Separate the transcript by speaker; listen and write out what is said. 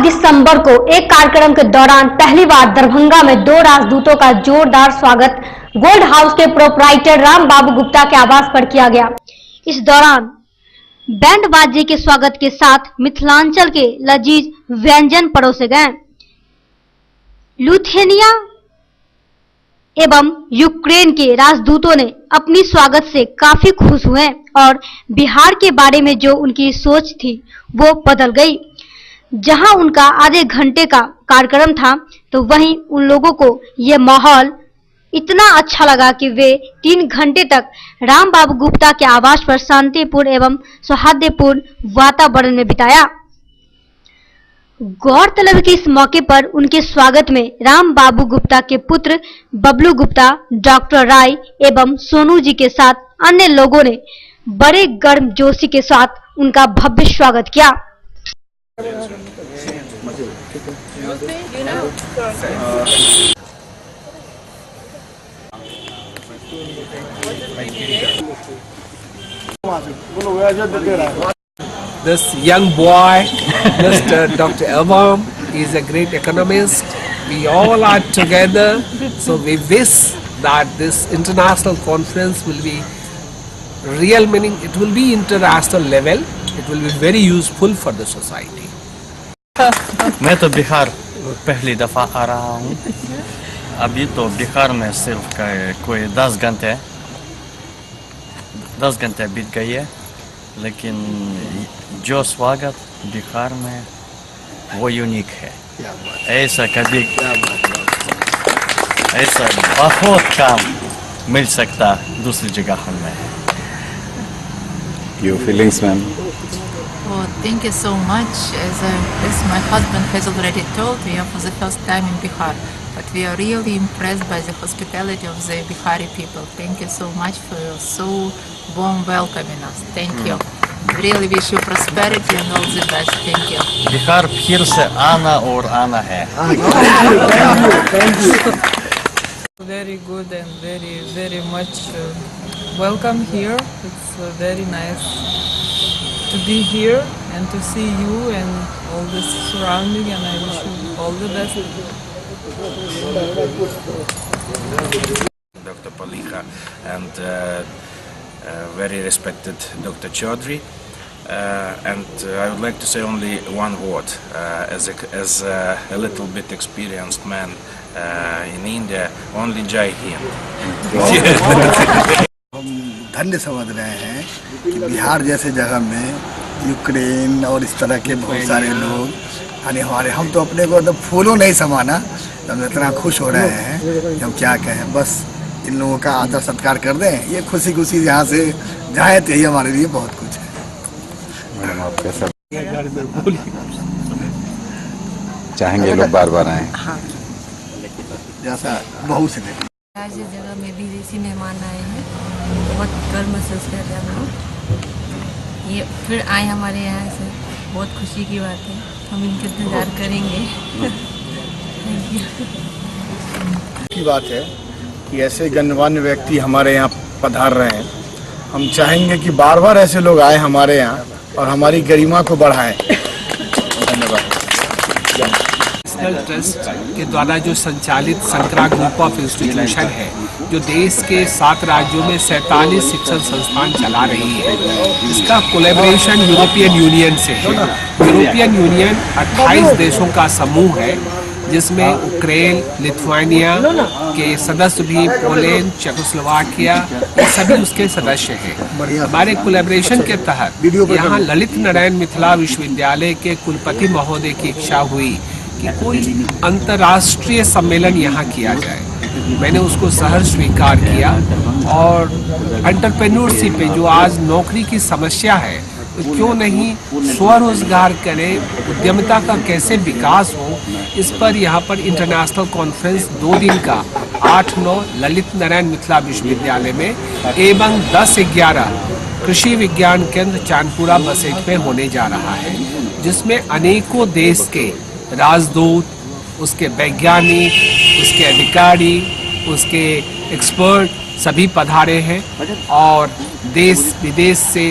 Speaker 1: दिसंबर को एक कार्यक्रम के दौरान पहली बार दरभंगा में 2 राजदूतों का जोरदार स्वागत गोल्ड हाउस के प्रोपराइटर राम बाबू गुप्ता के आवास पर किया गया। इस दौरान बैंड बाजे के स्वागत के साथ मिथिलांचल के लजीज व्यंजन परोसे गए। लिथुआनिया एवं यूक्रेन के राजदूतों ने अपनी स्वागत से काफी खुश हुए और बिहार के बारे में जो उनकी सोच थी वो बदल गई। जहां उनका आधे घंटे का कार्यक्रम था तो वहीं उन लोगों को ये माहौल इतना अच्छा लगा कि वे 3 घंटे तक राम बाबू गुप्ता के आवास पर शांतिपूर्ण एवं सौहार्दपूर्ण वातावरण में बिताया। गौरतलब कि इस मौके पर उनके स्वागत में राम बाबू गुप्ता के पुत्र बबलू गुप्ता, डॉक्टर राय एवं सोनू जी के साथ अन्य लोगों ने बड़े गर्मजोशी के साथ उनका भव्य स्वागत किया।
Speaker 2: This young boy, Mr. Dr. Elvam, is a great economist. We all are together, so we wish that this international conference will be real meaning. It will be international level. It will be very useful for the society.
Speaker 3: मैं तो बिहार पहली दफा आ रहा हूँ। अभी तो बिहार में सिर्फ कोई 10 घंटे बीत गई है, लेकिन जो स्वागत बिहार में वो यूनिक है। ऐसा कभी ऐसा बहुत काम मिल सकता दूसरी जगह में।
Speaker 4: Your feelings, ma'am?
Speaker 5: Oh, thank you so much. As my husband has already told, we are for the first time in Bihar, but we are really impressed by the hospitality of the Bihari people. Thank you so much for your so warm welcoming us. Thank you. We really wish you prosperity and all the best. Thank you.
Speaker 3: Bihar फिर से आना और आना है।
Speaker 6: Very good and very much welcome here. It's very nice to be here and to see you and all this surrounding, and I wish you all the best.
Speaker 7: Dr. Palikha and very respected Dr. Chaudhry, and I would like to say only one word as a little bit experienced man in India, only Jai Hind.
Speaker 8: हम धन्य समझ रहे हैं कि बिहार जैसे जगह में Ukraine और इस तरह के बहुत सारे लोग आने हमारे, हम तो अपने को तो फूलों नहीं समाना, हम इतना खुश हो रहे हैं कि हम क्या कहें। बस इन लोगों का आदर सत्कार कर दें, ये खुशी खुशी यहाँ से जाए तो यही हमारे लिए बहुत कुछ है।
Speaker 4: मैडम, आप कैसा चाहेंगे लोग बार बार आए?
Speaker 8: हाँ, जैसा बहुत से
Speaker 9: आज इस जगह में विदेशी मेहमान आए हैं, बहुत गर्व महसूस कर रहे हैं हम लोग। ये फिर आए हमारे यहाँ से, बहुत खुशी की बात है। हम इनका इंतजार करेंगे।
Speaker 8: की बात है कि ऐसे गण्यमान्य व्यक्ति हमारे यहाँ पधार रहे हैं। हम चाहेंगे कि बार बार ऐसे लोग आए हमारे यहाँ और हमारी गरिमा को बढ़ाएं। धन्यवाद।
Speaker 2: नेशनल ट्रस्ट के द्वारा जो संचालित संकरा ग्रुप ऑफ इंस्टीट्यूशन है, जो देश के 7 राज्यों में 47 शिक्षण संस्थान चला रही है, इसका कोलैबोरेशन यूरोपियन यूनियन से है। यूरोपियन यूनियन 28 देशों का समूह है, जिसमें यूक्रेन, लिथुआनिया के सदस्य भी, पोलैंड, चेकोस्लोवाकिया, ये सभी उसके सदस्य हैं। हमारे कोलैबोरेशन के तहत यहाँ ललित नारायण मिथिला विश्वविद्यालय के कुलपति महोदय की इच्छा हुई कि कोई अंतर्राष्ट्रीय सम्मेलन यहाँ किया जाए। मैंने उसको सहर्ष स्वीकार किया और एंटरप्रेन्योरशिप पे, जो आज नौकरी की समस्या है, तो क्यों नहीं स्वरोजगार करें, उद्यमिता का कैसे विकास हो, इस पर यहाँ पर इंटरनेशनल कॉन्फ्रेंस 2 दिन का 8-9 ललित नारायण मिथिला विश्वविद्यालय में एवं 10-11 कृषि विज्ञान केंद्र चांदपुरा बसेट में होने जा रहा है, जिसमें अनेकों देश के राजदूत, उसके वैज्ञानिक, उसके अधिकारी, उसके एक्सपर्ट सभी पधारे हैं और देश विदेश से